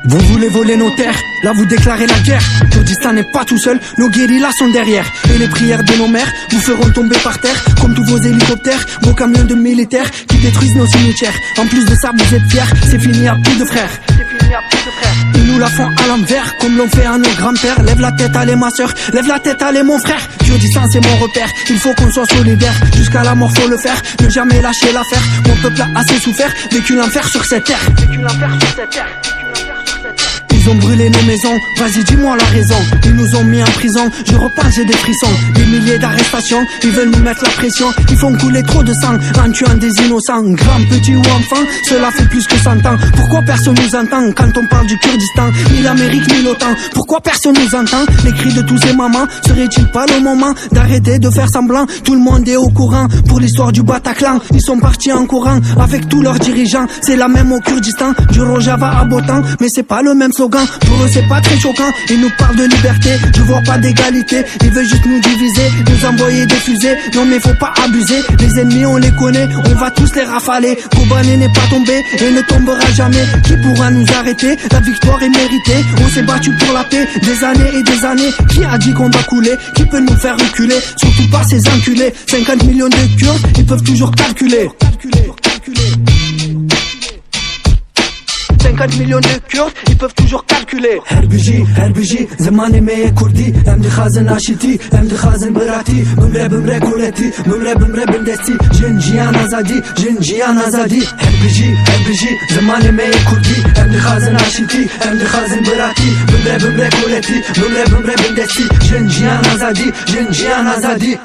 Vous voulez voler nos terres, là vous déclarez la guerre. Kurdistan n'est pas tout seul, nos guérillas sont derrière. Et les prières de nos mères vous feront tomber par terre. Comme tous vos hélicoptères, vos camions de militaires qui détruisent nos cimetières. En plus de ça vous êtes fiers, c'est fini à plus de frères. Ils nous la font à l'envers, comme l'ont fait à nos grands-pères. Lève la tête, allez ma soeur, lève la tête, allez mon frère. Kurdistan c'est mon repère, il faut qu'on soit solidaire. Jusqu'à la mort faut le faire, ne jamais lâcher l'affaire. Mon peuple a assez souffert, vécu l'enfer sur cette terre. Ils ont brûlé nos maisons, vas-y dis-moi la raison. Ils nous ont mis en prison, je repense j'ai des frissons. Des milliers d'arrestations, ils veulent nous mettre la pression. Ils font couler trop de sang, en tuant des innocents. Grands, petits ou enfants, cela fait plus que 100 ans. Pourquoi personne nous entend quand on parle du Kurdistan? Ni l'Amérique ni l'OTAN, pourquoi personne nous entend? Les cris de tous ces mamans, serait-il pas le moment d'arrêter de faire semblant? Tout le monde est au courant, pour l'histoire du Bataclan. Ils sont partis en courant, avec tous leurs dirigeants. C'est la même au Kurdistan, du Rojava à Botan. Mais c'est pas le même slogan. Pour eux c'est pas très choquant, ils nous parlent de liberté, je vois pas d'égalité, ils veulent juste nous diviser, nous envoyer des fusées, non mais faut pas abuser, les ennemis on les connaît, on va tous les rafaler, Kobané n'est pas tombé et ne tombera jamais, qui pourra nous arrêter, la victoire est méritée, on s'est battu pour la paix, des années et des années, qui a dit qu'on va couler, qui peut nous faire reculer, surtout pas ces enculés, 50 millions de Kurdes, ils peuvent toujours calculer. 50 millions de Kurdes, ils peuvent toujours calculer. Herbiji, zamane me kurdi, hem de khazen ashiti, hem de khazen barati, bumre kuleti, bumre bindesti, jinjian azadi. Herbiji, zamane me kurdi, hem de khazen ashiti, hem de khazen barati, bumre kuleti, bumre bindesti, jinjian azadi.